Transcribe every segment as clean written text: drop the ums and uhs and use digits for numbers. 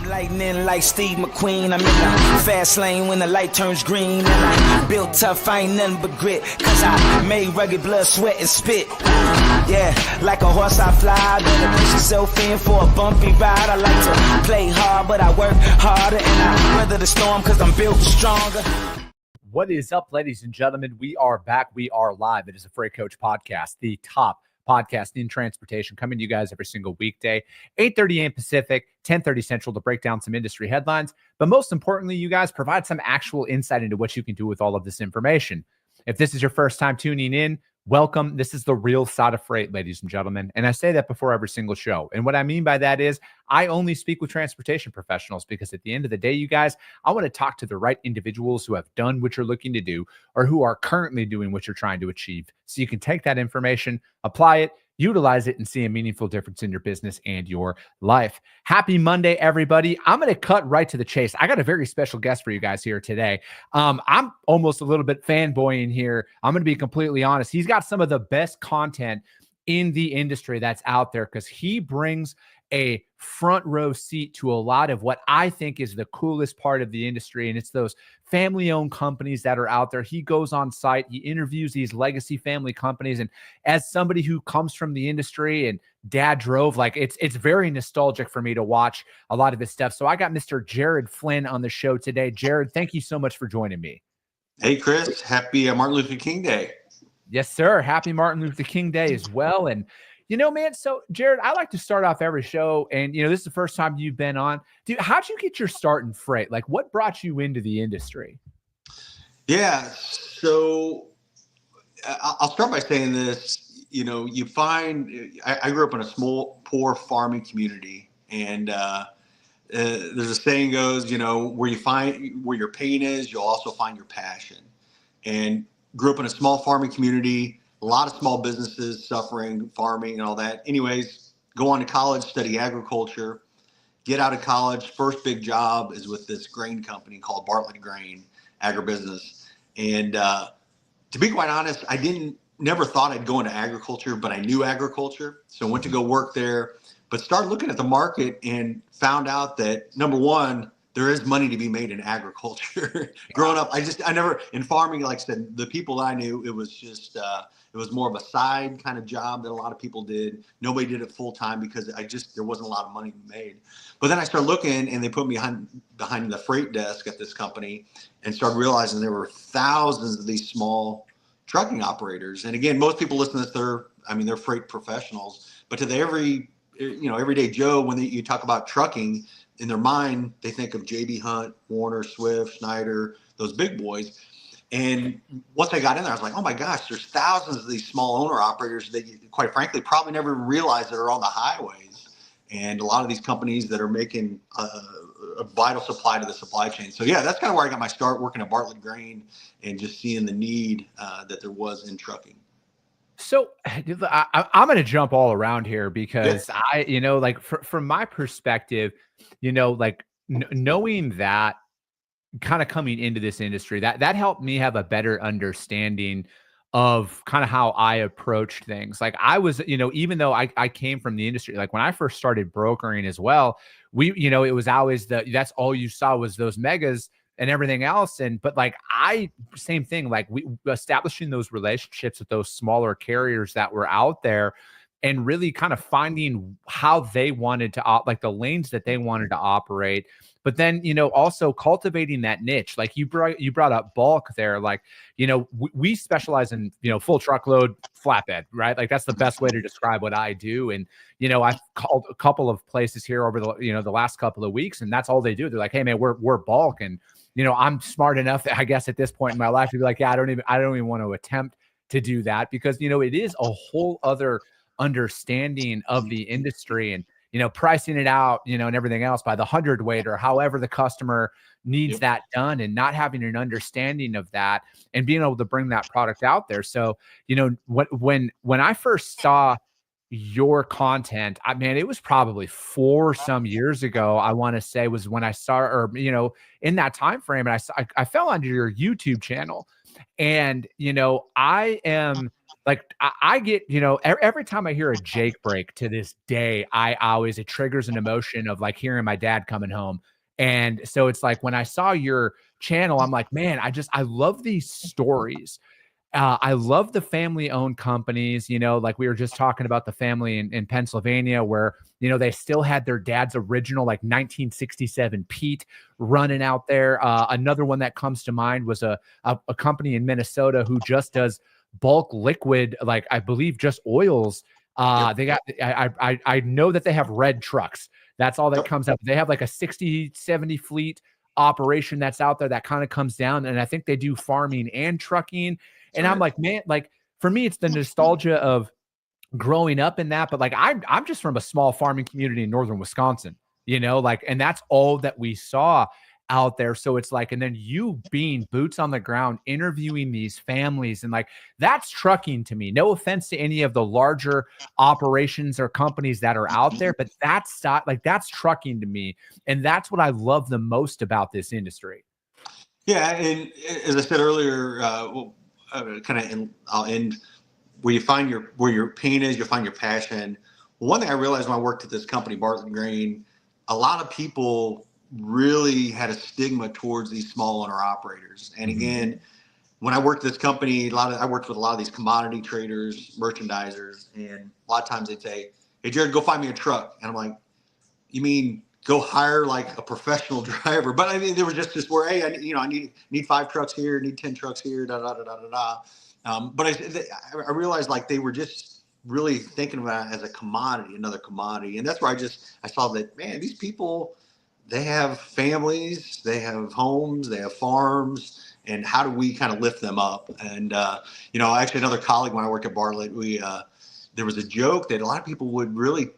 Lightning like Steve McQueen. I'm in the fast lane when the light turns green. And I built tough, I ain't nothing but grit. Cause I made rugged blood, sweat, and spit. Yeah, like a horse I fly. Better push yourself in for a bumpy ride. I like to play hard, but I work harder. And I weather the storm cause I'm built stronger. What is up, ladies and gentlemen? We are back. We are live. It is a Freight Coach podcast, the top podcast in transportation, coming to you guys every single weekday, 8:30 a.m. Pacific, 10:30 Central, to break down some industry headlines. But most importantly, you guys provide some actual insight into what you can do with all of this information. If this is your first time tuning in, welcome. This is the real side of freight, ladies and gentlemen. And I say that before every single show. And what I mean by that is I only speak with transportation professionals because at the end of the day, you guys, I want to talk to the right individuals who have done what you're looking to do or who are currently doing what you're trying to achieve. So you can take that information, apply it, utilize it, and see a meaningful difference in your business and your life. Happy Monday, everybody. I'm going to cut right to the chase. I got a very special guest for you guys here today. I'm almost a little bit fanboying here. I'm going to be completely honest. He's got some of the best content in the industry that's out there because he brings a front row seat to a lot of what I think is the coolest part of the industry. And it's those family-owned companies that are out there. He goes on site, he interviews these legacy family companies. And as somebody who comes from the industry and dad drove, like it's very nostalgic for me to watch a lot of his stuff. So I got Mr. Jared Flinn on the show today. Jared, thank you so much for joining me. Hey, Chris, happy Martin Luther King Day. Yes, sir. Happy Martin Luther King Day as well. And you know, man, so Jared, I like to start off every show, and you know, this is the first time you've been on. Dude, how'd you get your start in freight? Like, what brought you into the industry? Yeah, so I'll start by saying this. You know, you find I grew up in a small, poor farming community, and there's a saying goes, you know, where you find where your pain is, you'll also find your passion. And grew up in a small farming community. A lot of small businesses suffering, farming and all that. Anyways, go on to college, study agriculture, get out of college. First big job is with this grain company called Bartlett Grain Agribusiness. And to be quite honest, I never thought I'd go into agriculture, but I knew agriculture. So I went to go work there, but started looking at the market and found out that, number one, there is money to be made in agriculture. Growing up, I never, in farming, like I said, the people that I knew, it was just, it was more of a side kind of job that a lot of people did. Nobody did it full time because there wasn't a lot of money made. But then I started looking and they put me behind the freight desk at this company and started realizing there were thousands of these small trucking operators. And again, most people listen to this, they're freight professionals, but to the everyday Joe, when you talk about trucking, in their mind, they think of J.B. Hunt, Warner, Swift, Schneider, those big boys. And once I got in there, I was like, oh my gosh, there's thousands of these small owner operators that you, quite frankly, probably never realized that are on the highways. And a lot of these companies that are making a vital supply to the supply chain. So yeah, that's kind of where I got my start, working at Bartlett Grain and just seeing the need that there was in trucking. So I'm going to jump all around here because from my perspective, knowing that, kind of coming into this industry, that helped me have a better understanding of kind of how I approached things. Like I was, even though I came from the industry, like when I first started brokering as well, it was always that's all you saw was those megas and everything else. But like same thing, like we establishing those relationships with those smaller carriers that were out there and really kind of finding how they wanted to like the lanes that they wanted to operate. But then, also cultivating that niche, like you brought up bulk there, like, we specialize in, full truckload flatbed, right? Like that's the best way to describe what I do. And, I've called a couple of places here over the last couple of weeks, and that's all they do. They're like, hey man, we're bulk. And, I'm smart enough, I guess, at this point in my life to be like, yeah, I don't even want to attempt to do that because, it is a whole other understanding of the industry and, pricing it out, and everything else by the hundredweight or however the customer needs that done and not having an understanding of that and being able to bring that product out there. So, when I first saw your content, it was probably 4 some years ago, I want to say was when I saw, or, in that time frame, and I fell onto your YouTube channel And, I am like, I get, every time I hear a Jake break to this day, it triggers an emotion of like hearing my dad coming home. And so it's like when I saw your channel, I'm like, man, I love these stories. I love the family owned companies, like we were just talking about the family in Pennsylvania where, they still had their dad's original, like 1967 Pete running out there. Another one that comes to mind was a company in Minnesota who just does bulk liquid, like I believe just oils. They got, I know that they have red trucks. That's all that comes up. They have like a 60, 70 fleet operation that's out there that kind of comes down. And I think they do farming and trucking. And I'm like, man, like for me, it's the nostalgia of growing up in that. But like, I'm just from a small farming community in northern Wisconsin, like, and that's all that we saw out there. So it's like, and then you being boots on the ground, interviewing these families, and like, that's trucking to me. No offense to any of the larger operations or companies that are out there, but that's trucking to me. And that's what I love the most about this industry. Yeah. And as I said earlier, I'll end where you find where your pain is, you'll find your passion. One thing I realized when I worked at this company, Bartlett Grain, a lot of people really had a stigma towards these small owner operators. And again, when I worked at this company, I worked with a lot of these commodity traders, merchandisers, and a lot of times they'd say, "Hey, Jared, go find me a truck." And I'm like, "You mean go hire like a professional driver?" But I mean, there was just this where, hey, I need 5 trucks here, need 10 trucks here, da da da da da da. But I realized like they were just really thinking about it as a commodity, another commodity, and that's where I saw that, man, these people, they have families, they have homes, they have farms, and how do we kind of lift them up? And actually, another colleague when I worked at Bartlett, there was a joke that a lot of people would really,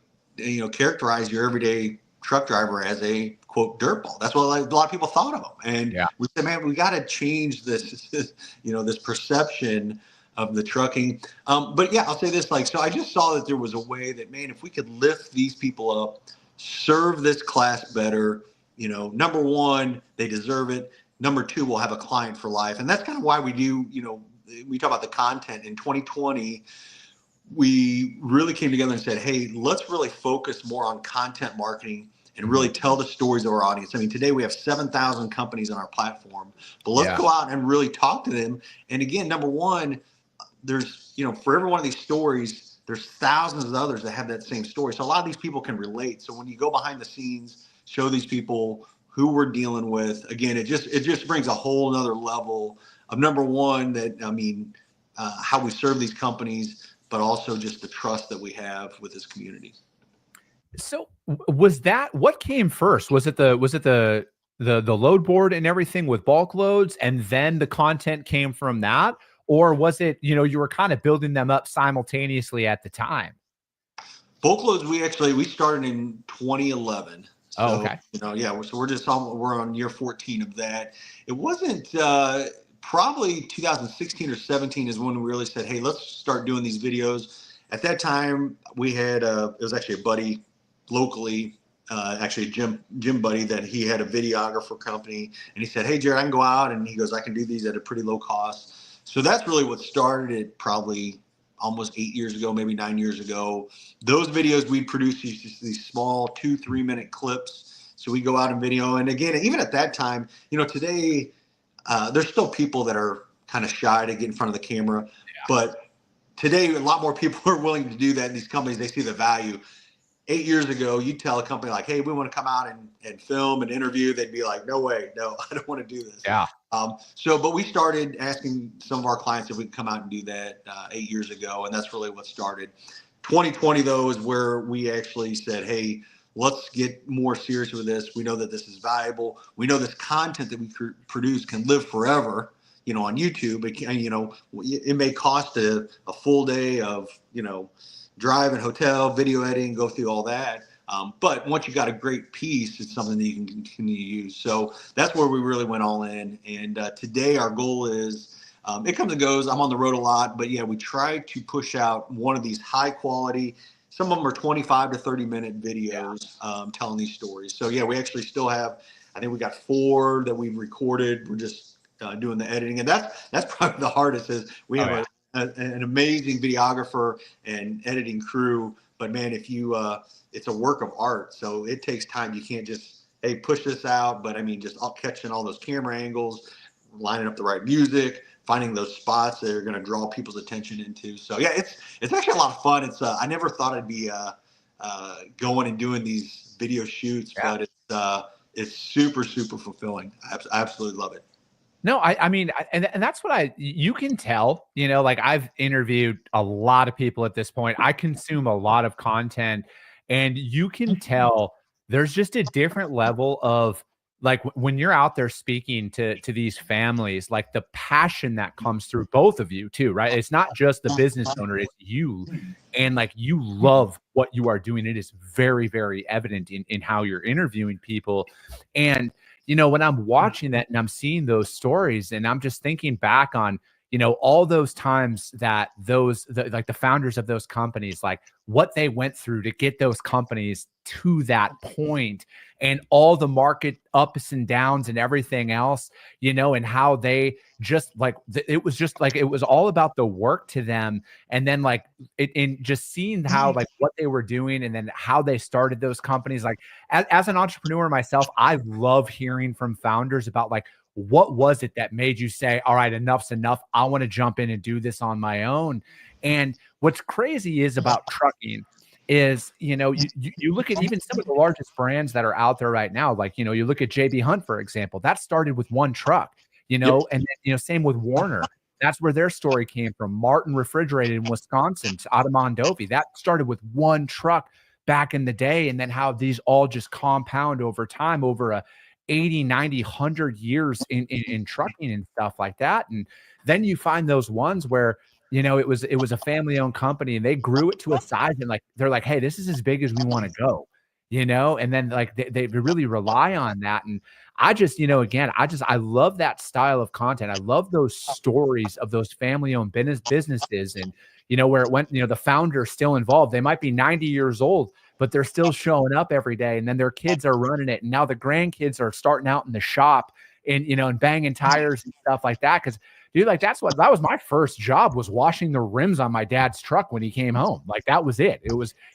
characterize your everyday truck driver as a quote dirtball. That's what a lot of people thought of them. And we said, man, we got to change this perception of the trucking. But yeah, I'll say this, so I just saw that there was a way that, man, if we could lift these people up, serve this class better, number one, they deserve it. Number two, we'll have a client for life. And that's kind of why we do, we talk about the content in 2020. We really came together and said, hey, let's really focus more on content marketing and really tell the stories of our audience. I mean, today we have 7,000 companies on our platform, but let's go out and really talk to them. And again, number one, there's, for every one of these stories, there's thousands of others that have that same story. So a lot of these people can relate. So when you go behind the scenes, show these people who we're dealing with, again, it just brings a whole nother level of, number one, how we serve these companies, but also just the trust that we have with this community. So was that, what came first? Was it the load board and everything with bulk loads, and then the content came from that? Or was it, you were kind of building them up simultaneously at the time? Bulk loads, we started in 2011. So, okay. We're on year 14 of that. It wasn't, probably 2016 or 17 is when we really said, hey, let's start doing these videos. At that time, we had it was actually a buddy locally, actually a gym buddy, that he had a videographer company, and he said, hey, Jared, I can go out, and he goes, I can do these at a pretty low cost. So that's really what started it, probably almost 8 years ago, maybe 9 years ago. Those videos we produce these small 2-3 minute clips. So we go out and video. And again, even at that time, today, there's still people that are kind of shy to get in front of the camera, but today a lot more people are willing to do that in these companies. They see the value. 8 years ago, you tell a company like, hey, we want to come out and film and interview. They'd be like, no way, no, I don't want to do this. Yeah. But we started asking some of our clients if we could come out and do that 8 years ago. And that's really what started. 2020, though, is where we actually said, hey, let's get more serious with this. We know that this is valuable. We know this content that we produce can live forever, on YouTube. It may cost a full day of, drive and hotel, video editing, go through all that. But once you got a great piece, it's something that you can continue to use. So that's where we really went all in. And today our goal is, it comes and goes. I'm on the road a lot, but yeah, we try to push out one of these high quality, some of them are 25 to 30 minute videos, telling these stories. So yeah, we actually still have, I think we got 4 that we've recorded. We're just doing the editing, and that's probably the hardest. Is we have an amazing videographer and editing crew, but man, if you it's a work of art, so it takes time. You can't just push this out, but I mean just catching all those camera angles, lining up the right music, finding those spots that are going to draw people's attention into. So yeah, it's actually a lot of fun. It's I never thought I'd be going and doing these video shoots, but it's super fulfilling. I absolutely love it. No, I mean, and that's what you can tell, like I've interviewed a lot of people at this point. I consume a lot of content, and you can tell there's just a different level of like when you're out there speaking to these families, like the passion that comes through both of you too, right? It's not just the business owner, it's you. And like you love what you are doing. It is very, very evident in how you're interviewing people. And when I'm watching that and I'm seeing those stories and I'm just thinking back on, all those times that like the founders of those companies, like what they went through to get those companies to that point and all the market ups and downs and everything else, and how they just like, it was just like, it was all about the work to them. And then like in just seeing how like what they were doing and then how they started those companies, like as an entrepreneur myself, I love hearing from founders about like, what was it that made you say, all right, enough's enough. I want to jump in and do this on my own. And what's crazy is about trucking is, you look at even some of the largest brands that are out there right now. Like, you look at JB Hunt, for example, that started with one truck, and then, same with Warner. That's where their story came from. Martin Refrigerated in Wisconsin out of Mondovi. That started with one truck back in the day. And then how these all just compound over time, over a 80, 90, 100 years in trucking and stuff like that. And then you find those ones where, it was a family-owned company and they grew it to a size and like, they're like, hey, this is as big as we want to go, and then like they really rely on that. And I just, again, I love that style of content. I love those stories of those family-owned businesses and, where it went, the founder's still involved. They might be 90 years old, but they're still showing up every day. And then their kids are running it. And now the grandkids are starting out in the shop and, and banging tires and stuff like that. Cause dude, like that was my first job, was washing the rims on my dad's truck when he came home. Like that was it.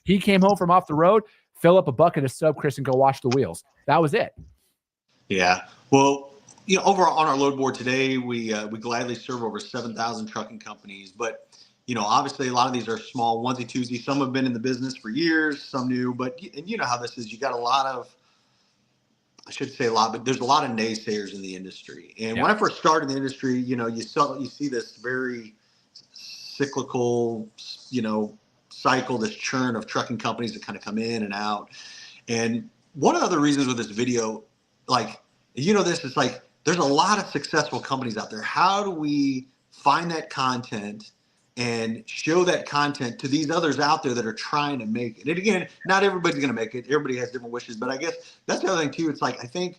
He came home from off the road, fill up a bucket of soap, Chris, and go wash the wheels. That was it. Yeah. Well, over on our load board today, we gladly serve over 7,000 trucking companies, but obviously a lot of these are small onesie twosie. Some have been in the business for years, some new, but you know how this is. You got a lot of, I should say a lot, but there's a lot of naysayers in the industry. And when I first started in the industry, you see this very cyclical, cycle, this churn of trucking companies that kind of come in and out. And one of the other reasons with this video, like, it's like, there's a lot of successful companies out there. How do we find that content and show that content to these others out there that are trying to make it? And again, not everybody's going to make it. Everybody has different wishes, but I guess that's the other thing too. It's like, I think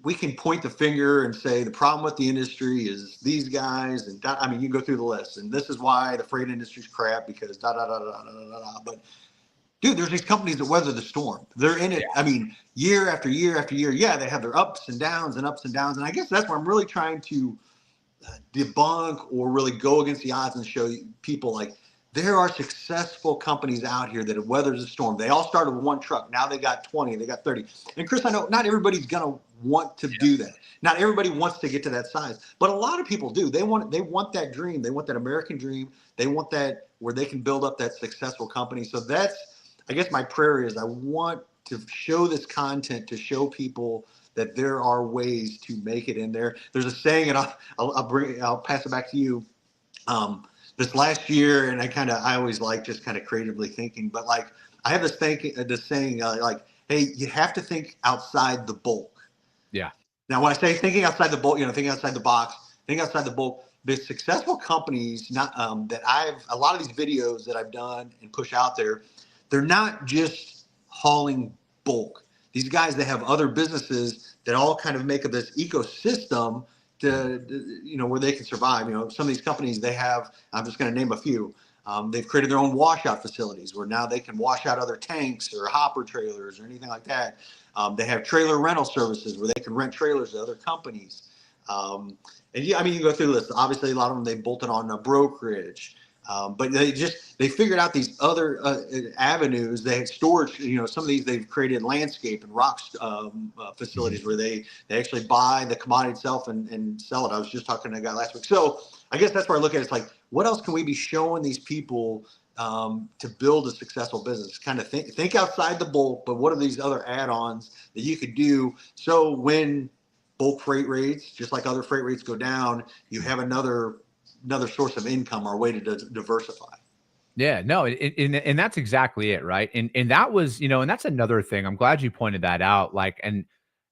we can point the finger and say the problem with the industry is these guys, and I mean, you can go through the list, and this is why the freight industry's crap because da da da da da da da. But dude, there's these companies that weather the storm. They're in it. I mean, year after year after year. Yeah, they have their ups and downs and ups and downs. And I guess that's where I'm really trying to debunk or really go against the odds and show people like there are successful companies out here that have weathered the storm. They all started with one truck. Now they got 20, they got 30. And Chris, I know not everybody's going to want to do that. Not everybody wants to get to that size, but a lot of people do. They want that dream. They want that American dream. They want that where they can build up that successful company. So that's, I guess my prayer is I want to show this content to show people that there are ways to make it in there. There's a saying, and I'll pass it back to you. This last year, and I always like just kind of creatively thinking, but like I have this saying like, hey, you have to think outside the bulk. Yeah. Now, when I say thinking outside the bulk, thinking outside the box, thinking outside the bulk, the successful companies, a lot of these videos that I've done and push out there, they're not just hauling bulk. These guys, they have other businesses that all kind of make up this ecosystem to where they can survive. Some of these companies, they have, I'm just going to name a few. They've created their own washout facilities where now they can wash out other tanks or hopper trailers or anything like that. They have trailer rental services where they can rent trailers to other companies. And yeah, I mean, you go through the list. Obviously, a lot of them they bolted on a brokerage, but they figured out these other avenues. They had storage. Some of these they've created landscape and rock facilities where they actually buy the commodity itself and sell it. I was just talking to a guy last week. So I guess that's where I look at it. It's like, what else can we be showing these people to build a successful business? Kind of think outside the bulk, but what are these other add-ons that you could do? So when bulk freight rates, just like other freight rates, go down, you have another source of income or a way to diversify. Yeah, no, and that's exactly it, right? And that was, and that's another thing. I'm glad you pointed that out. Like, and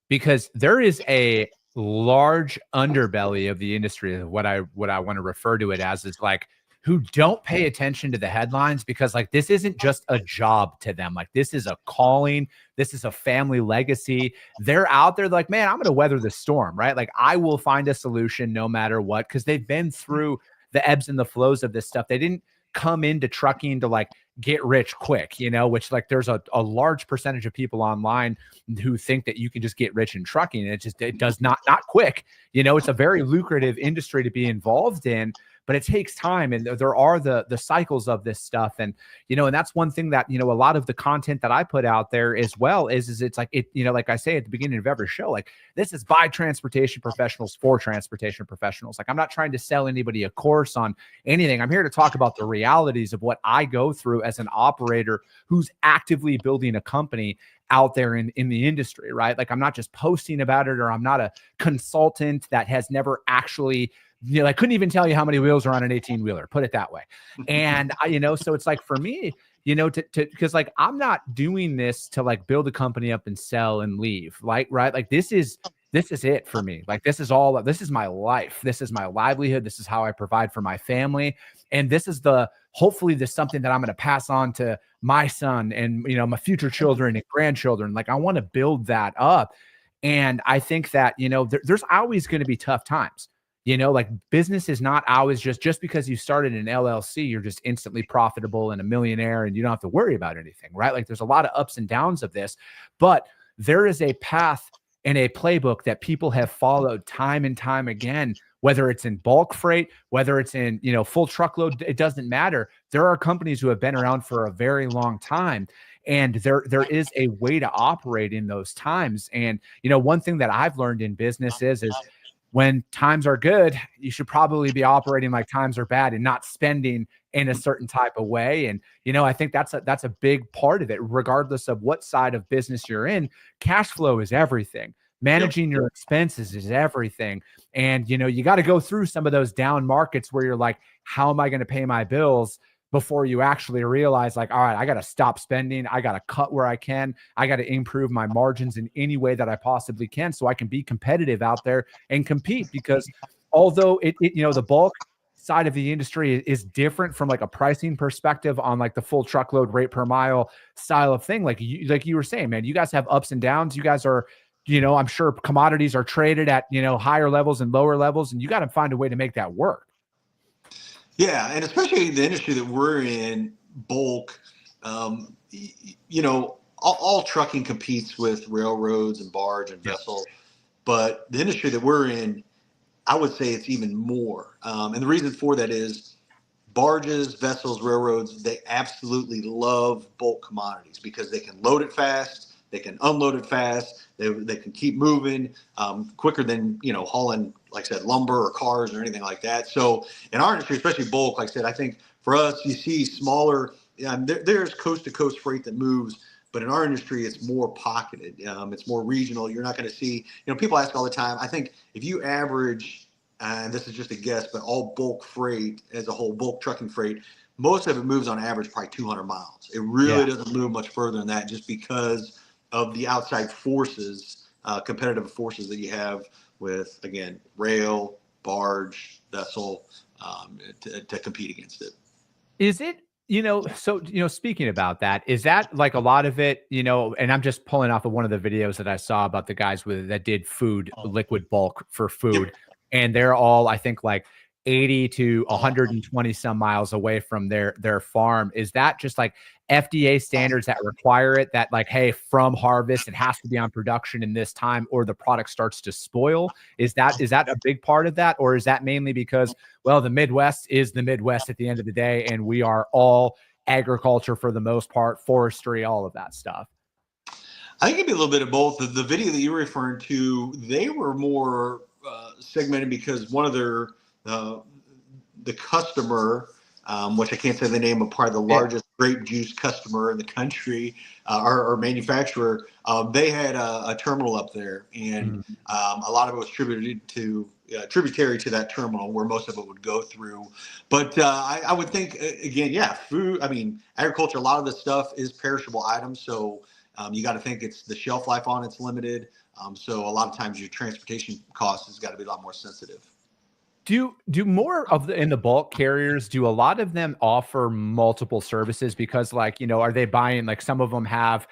because there is a large underbelly of the industry, what I want to refer to it as is like, who don't pay attention to the headlines, because like this isn't just a job to them. Like this is a calling. This is a family legacy. They're out there like, man, I'm going to weather the storm, right? Like I will find a solution no matter what, because they've been through the ebbs and the flows of this stuff. They didn't come into trucking to like get rich quick, which like there's a large percentage of people online who think that you can just get rich in trucking. And it does not quick. It's a very lucrative industry to be involved in, but it takes time, and there are the cycles of this stuff. And, and that's one thing that, a lot of the content that I put out there as well is it's like, like I say at the beginning of every show, like this is by transportation professionals for transportation professionals. Like I'm not trying to sell anybody a course on anything. I'm here to talk about the realities of what I go through as an operator who's actively building a company out there in the industry, right? Like I'm not just posting about it, or I'm not a consultant that has never actually, I couldn't even tell you how many wheels are on an 18-wheeler, put it that way. And so it's like for me, because like I'm not doing this to like build a company up and sell and leave, like, right? Like this is it for me. Like this is my life. This is my livelihood. This is how I provide for my family. And this is hopefully this is something that I'm going to pass on to my son and, my future children and grandchildren. Like I want to build that up. And I think that, there's always going to be tough times. Like business is not always just because you started an LLC, you're just instantly profitable and a millionaire and you don't have to worry about anything, right? Like there's a lot of ups and downs of this, but there is a path and a playbook that people have followed time and time again, whether it's in bulk freight, whether it's in, full truckload, it doesn't matter. There are companies who have been around for a very long time, and there is a way to operate in those times. And, one thing that I've learned in business is when times are good, you should probably be operating like times are bad and not spending in a certain type of way. And, I think that's a big part of it, regardless of what side of business you're in. Cash flow is everything. Managing your expenses is everything. And, you got to go through some of those down markets where you're like, how am I going to pay my bills? Before you actually realize like, all right, I got to stop spending. I got to cut where I can. I got to improve my margins in any way that I possibly can so I can be competitive out there and compete. Because although the bulk side of the industry is different from like a pricing perspective on like the full truckload rate per mile style of thing. Like you were saying, man, you guys have ups and downs. You guys are, I'm sure commodities are traded at, higher levels and lower levels, and you got to find a way to make that work. Yeah, and especially the industry that we're in, bulk, all trucking competes with railroads and barge and vessel, but the industry that we're in, I would say it's even more. And the reason for that is barges, vessels, railroads, they absolutely love bulk commodities because they can load it fast, they can unload it fast, they can keep moving quicker than, hauling, like I said, lumber or cars or anything like that. So in our industry, especially bulk, like I said, I think for us, you see smaller, there's coast to coast freight that moves, but in our industry, it's more pocketed. It's more regional. You're not going to see, people ask all the time. I think if you average, and this is just a guess, but all bulk freight as a whole, bulk trucking freight, most of it moves on average probably 200 miles. It really doesn't move much further than that just because of the outside forces, competitive forces that you have with, again, rail, barge, vessel, to compete against it. Is it, speaking about that, is that like a lot of it, and I'm just pulling off of one of the videos that I saw about the guys that did liquid bulk for food. And they're all, I think, like 80 to 120 some miles away from their farm. Is that just like FDA standards that require it, that like, hey, from harvest, it has to be on production in this time or the product starts to spoil? Is that a big part of that? Or is that mainly because, well, the Midwest is the Midwest at the end of the day, and we are all agriculture for the most part, forestry, all of that stuff? I think it'd be a little bit of both. The video that you were referring to, they were more segmented because one of their the customer, which I can't say the name of, part of the largest grape juice customer in the country, or manufacturer, they had a terminal up there, and a lot of it was tributary to that terminal where most of it would go through. But I would think, again, yeah, food. I mean, agriculture. A lot of the stuff is perishable items, so you got to think it's the shelf life on it's limited. So a lot of times your transportation cost has got to be a lot more sensitive. Do more of in the bulk carriers, do a lot of them offer multiple services? Because like, are they buying, like some of them have,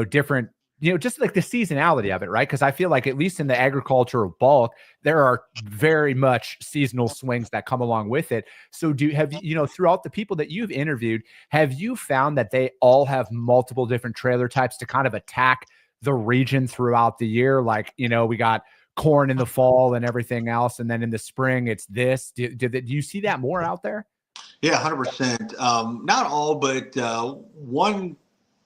different, just like the seasonality of it, right? Because I feel like at least in the agricultural bulk, there are very much seasonal swings that come along with it. So have you, throughout the people that you've interviewed, have you found that they all have multiple different trailer types to kind of attack the region throughout the year? Like, we got corn in the fall and everything else, and then in the spring it's this. Do you see that more out there? Yeah, 100%. Not all, but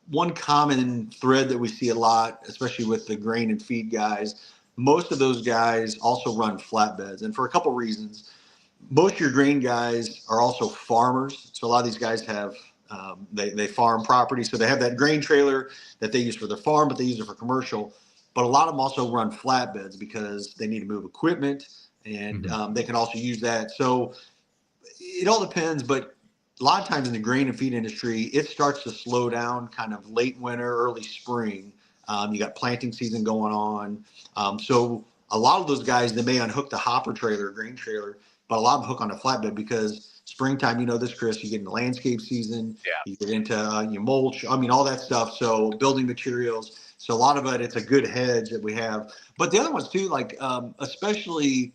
one common thread that we see a lot, especially with the grain and feed guys, most of those guys also run flatbeds, and for a couple reasons. Most of your grain guys are also farmers, so a lot of these guys have they farm property, so they have that grain trailer that they use for their farm, but they use it for commercial. But a lot of them also run flatbeds because they need to move equipment, and they can also use that. So it all depends, but a lot of times in the grain and feed industry, it starts to slow down kind of late winter, early spring. You got planting season going on. So a lot of those guys, they may unhook the hopper trailer, grain trailer, but a lot of them hook on a flatbed because springtime, this, Chris, you get into landscape season, you get into your mulch, all that stuff. So building materials. So a lot of it, it's a good hedge that we have. But the other ones too, like especially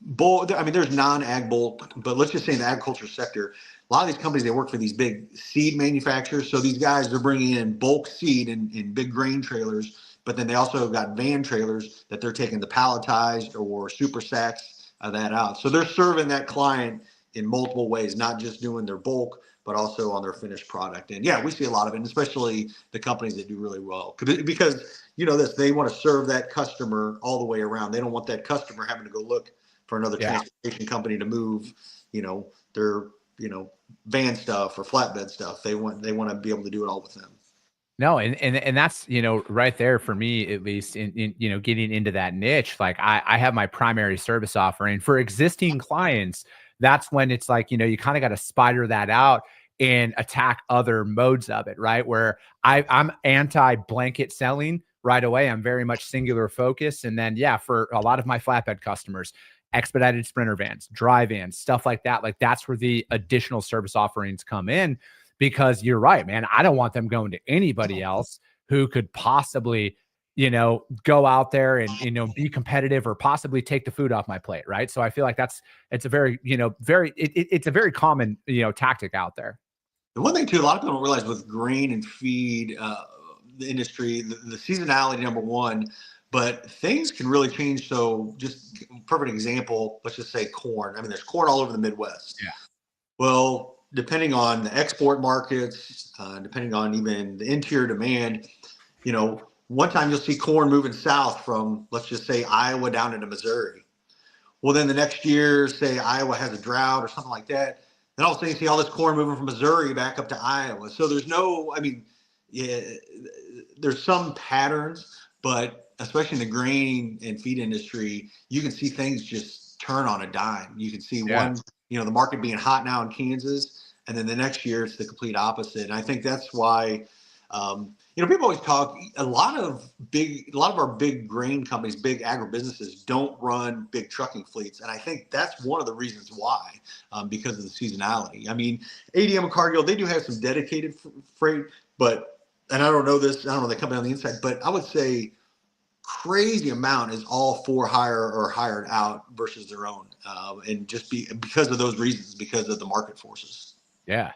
bulk. There's non-ag bulk, but let's just say in the agriculture sector, a lot of these companies, they work for these big seed manufacturers. So these guys, they're bringing in bulk seed in big grain trailers, but then they also got van trailers that they're taking the palletized or super sacks of that out. So they're serving that client in multiple ways, not just doing their bulk, but also on their finished product. And yeah, we see a lot of it, and especially the companies that do really well, because they want to serve that customer all the way around. They don't want that customer having to go look for another transportation company to move, their, van stuff or flatbed stuff. They want to be able to do it all with them. No, and that's, right there for me, at least in getting into that niche. Like I have my primary service offering for existing clients. That's when it's like, you kind of got to spider that out and attack other modes of it, right? Where I'm anti blanket selling right away. I'm very much singular focus. And then, for a lot of my flatbed customers, expedited sprinter vans, dry vans, stuff like that. Like that's where the additional service offerings come in, because you're right, man. I don't want them going to anybody else who could possibly, go out there and, be competitive or possibly take the food off my plate. Right. So I feel like it's a very, it's a very common, tactic out there. The one thing too, a lot of people don't realize with grain and feed, the industry, the seasonality, number one, but things can really change. So just perfect example, let's just say corn. There's corn all over the Midwest. Yeah. Well, depending on the export markets, depending on even the interior demand, one time you'll see corn moving south from, let's just say, Iowa down into Missouri. Well, then the next year, say Iowa has a drought or something like that. Then all of a sudden you see all this corn moving from Missouri back up to Iowa. So there's there's some patterns, but especially in the grain and feed industry, you can see things just turn on a dime. You can see the market being hot now in Kansas, and then the next year it's the complete opposite. And I think that's why, people always talk, a lot of our big grain companies, big agribusinesses don't run big trucking fleets. And I think that's one of the reasons why, because of the seasonality. ADM and Cargill, they do have some dedicated freight, and I don't know the company on the inside, but I would say crazy amount is all for hire or hired out versus their own. And just because of those reasons, because of the market forces. Yeah.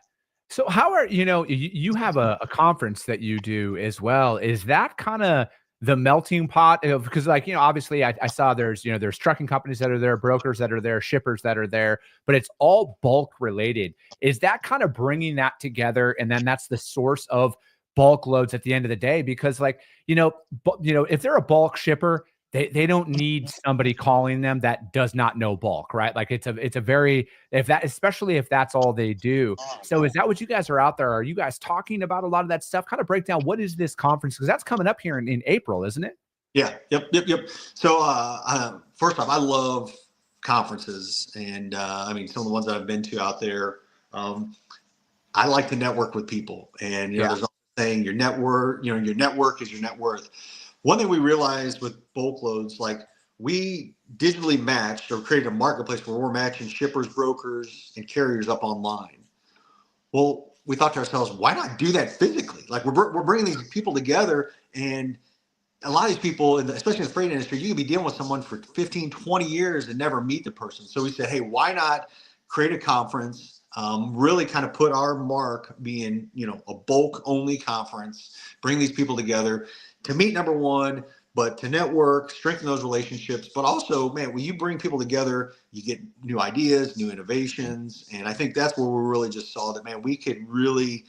So how are you have a conference that you do as well. Is that kind of the melting pot of, because like, obviously I saw there's trucking companies that are there, brokers that are there, shippers that are there, but it's all bulk related. Is that kind of bringing that together? And then that's the source of bulk loads at the end of the day, because like, if they're a bulk shipper, they don't need somebody calling them that does not know bulk, right? Like it's a very, if that, especially if that's all they do. So is that what you guys are out there? Are you guys talking about a lot of that stuff? Kind of break down, what is this conference? Because that's coming up here in April, isn't it? Yeah. Yep. So, first off, I love conferences, and I mean, some of the ones that I've been to out there. I like to network with people, and there's a saying, your network is your net worth. One thing we realized with bulk loads, like we digitally matched or created a marketplace where we're matching shippers, brokers, and carriers up online. Well, we thought to ourselves, why not do that physically? Like we're bringing these people together, and a lot of these people, especially in the freight industry, you could be dealing with someone for 15, 20 years and never meet the person. So we said, hey, why not create a conference, really kind of put our mark being, a bulk only conference, bring these people together to meet, number one, but to network, strengthen those relationships. But also, man, when you bring people together, you get new ideas, new innovations. And I think that's where we really just saw that, man, we could really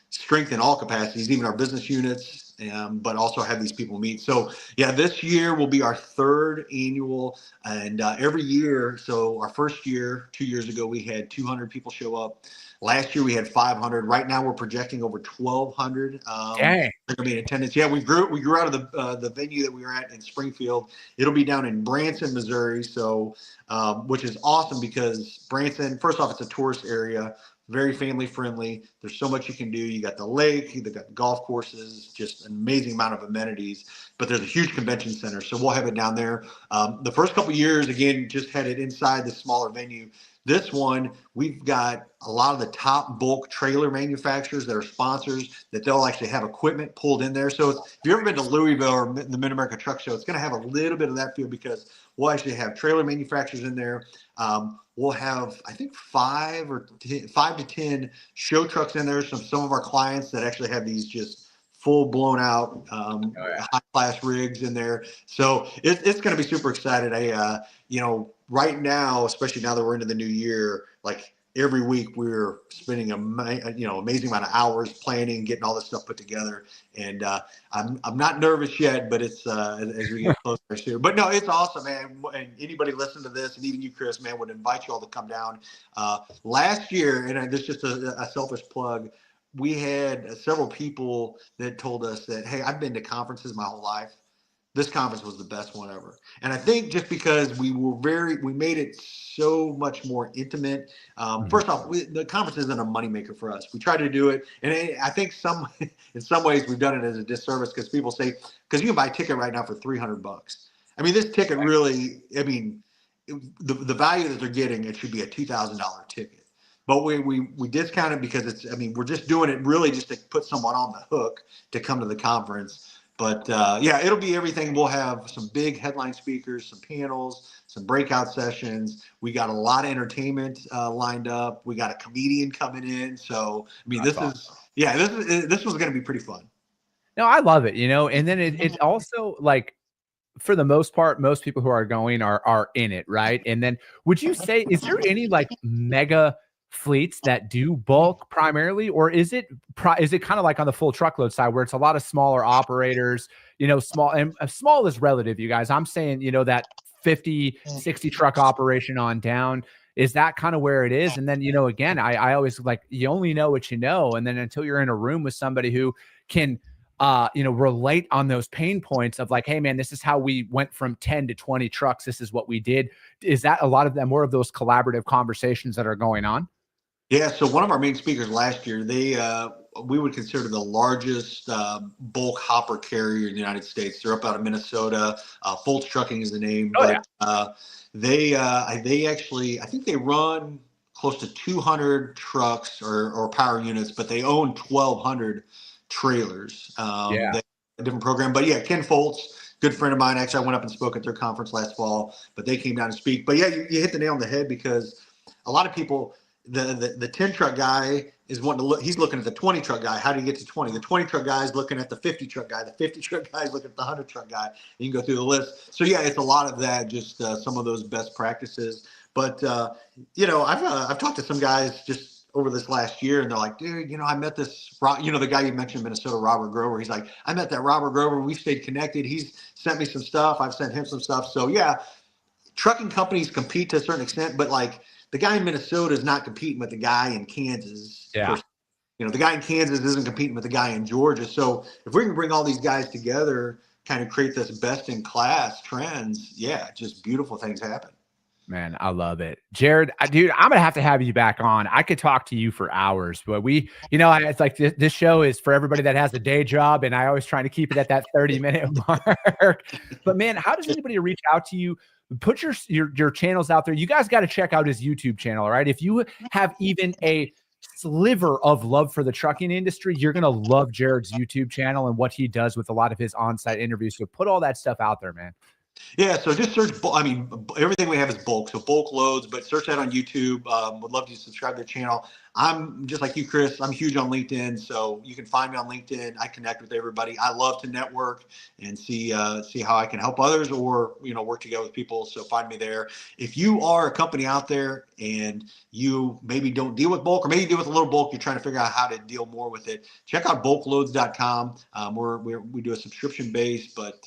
strengthen all capacities, even our business units, but also have these people meet. So yeah, this year will be our third annual, and every year. So our first year, 2 years ago, we had 200 people show up. Last year we had 500. Right now we're projecting over 1,200. Dang. They're gonna be in attendance. Yeah, we grew out of the venue that we were at in Springfield. It'll be down in Branson, Missouri. So, which is awesome because Branson, first off, it's a tourist area. Very family friendly. There's so much you can do. You got the lake, you got golf courses, just an amazing amount of amenities. But there's a huge convention center, so we'll have it down there. The first couple of years, again, just had it inside the smaller venue. This one, we've got a lot of the top bulk trailer manufacturers that are sponsors, that they'll actually have equipment pulled in there. So if you've ever been to Louisville or the Mid-America Truck Show, it's going to have a little bit of that feel because we'll actually have trailer manufacturers in there. We'll have, I think, 5 to 10 show trucks in there. Some of our clients that actually have these just full blown out high class rigs in there. So it's going to be super excited. Right now, especially now that we're into the new year, like every week we're spending amazing amount of hours planning, getting all this stuff put together. And I'm not nervous yet, but it's as we get closer to. But no, it's awesome, man. And anybody listen to this, and even you, Chris, man, would invite you all to come down. Last year, and this is just a selfish plug, we had several people that told us that, hey, I've been to conferences my whole life. This conference was the best one ever. And I think just because we made it so much more intimate. First off, the conference isn't a moneymaker for us. We try to do it. And I think in some ways we've done it as a disservice because people say, because you can buy a ticket right now for $300. I mean, this ticket really, the value that they're getting, it should be a $2,000 ticket. But we discount it because we're just doing it really just to put someone on the hook to come to the conference. But it'll be everything. We'll have some big headline speakers, some panels, some breakout sessions. We got a lot of entertainment lined up. We got a comedian coming in. So, this was going to be pretty fun. No, I love it, and then it also, like, for the most part, most people who are going are in it, right? And then would you say, is there any like mega fleets that do bulk primarily, or is it kind of like on the full truckload side where it's a lot of smaller operators, small, and small is relative, you guys. I'm saying, that 50, 60 truck operation on down, is that kind of where it is? And then, again, I always like, you only know what you know. And then until you're in a room with somebody who can, relate on those pain points of like, hey man, this is how we went from 10 to 20 trucks. This is what we did. Is that a lot of them, more of those collaborative conversations that are going on? Yeah, so one of our main speakers last year, we would consider the largest bulk hopper carrier in the United States. They're up out of Minnesota. Fultz Trucking is the name. They actually, I think they run close to 200 trucks or power units, but they own 1,200 trailers. A different program. But yeah, Ken Fultz, good friend of mine. Actually, I went up and spoke at their conference last fall, but they came down to speak. But yeah, you hit the nail on the head because a lot of people, the 10 truck guy is wanting to look. He's looking at the 20 truck guy. How do you get to 20? The 20 truck guy is looking at the 50 truck guy. The 50 truck guy is looking at the 100 truck guy. You can go through the list. So yeah, it's a lot of that. Just some of those best practices. But I've talked to some guys just over this last year, and they're like, dude, I met this, the guy you mentioned, Minnesota, Robert Grover. He's like, I met that Robert Grover. We've stayed connected. He's sent me some stuff. I've sent him some stuff. So yeah, trucking companies compete to a certain extent, but like the guy in Minnesota is not competing with the guy in Kansas. Yeah. The guy in Kansas isn't competing with the guy in Georgia. So if we can bring all these guys together, kind of create this best in class trends, yeah, just beautiful things happen. Man, I love it. Jared, dude, I'm going to have you back on. I could talk to you for hours, but it's like this show is for everybody that has a day job, and I always try to keep it at that 30-minute mark. But man, how does anybody reach out to you? Put your channels out there. You guys got to check out his YouTube channel, all right? If you have even a sliver of love for the trucking industry, you're going to love Jared's YouTube channel and what he does with a lot of his on-site interviews. So put all that stuff out there, man. Yeah, so just search. Everything we have is bulk, so bulk loads. But search that on YouTube. Would love to subscribe to the channel. I'm just like you, Chris. I'm huge on LinkedIn, so you can find me on LinkedIn. I connect with everybody. I love to network and see how I can help others, or work together with people. So find me there. If you are a company out there and you maybe don't deal with bulk, or maybe you deal with a little bulk, you're trying to figure out how to deal more with it, check out bulkloads.com. We do a subscription base, but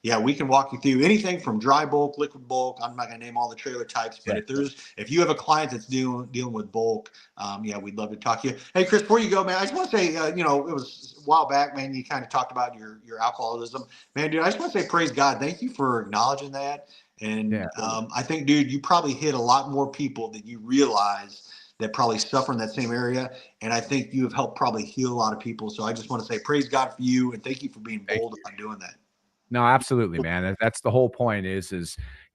yeah, we can walk you through anything from dry bulk, liquid bulk. I'm not going to name all the trailer types, but if you have a client that's dealing with bulk, yeah, we'd love to talk to you. Hey, Chris, before you go, man, I just want to say, it was a while back, man, you kind of talked about your alcoholism. Man, dude, I just want to say, praise God. Thank you for acknowledging that. And I think, dude, you probably hit a lot more people than you realize that probably suffer in that same area. And I think you have helped probably heal a lot of people. So I just want to say, praise God for you. And thank you for being bold about doing that. No, absolutely, man. That's the whole point is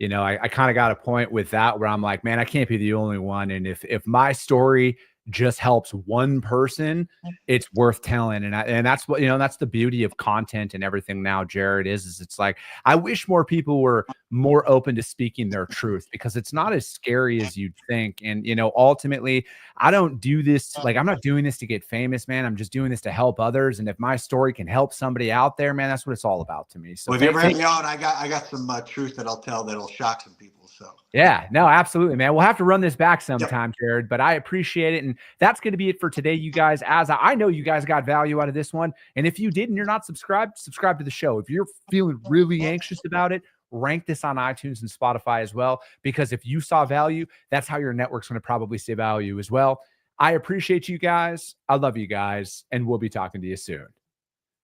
I kind of got a point with that where I'm like, man, I can't be the only one. And if my story just helps one person, it's worth telling. And that's what, that's the beauty of content and everything now, Jared, is it's like, I wish more people were more open to speaking their truth, because it's not as scary as you'd think. And, ultimately, I don't do this, I'm not doing this to get famous, man. I'm just doing this to help others. And if my story can help somebody out there, man, that's what it's all about to me. So if you ever have me on, I got some truth that I'll tell that'll shock some people. So yeah, no, absolutely, man. We'll have to run this back sometime, Jared, but I appreciate it. And that's going to be it for today, you guys. As I know you guys got value out of this one. And if you did and you're not subscribed, subscribe to the show. If you're feeling really anxious about it, rank this on iTunes and Spotify as well, because if you saw value, that's how your network's going to probably see value as well. I appreciate you guys. I love you guys, and we'll be talking to you soon.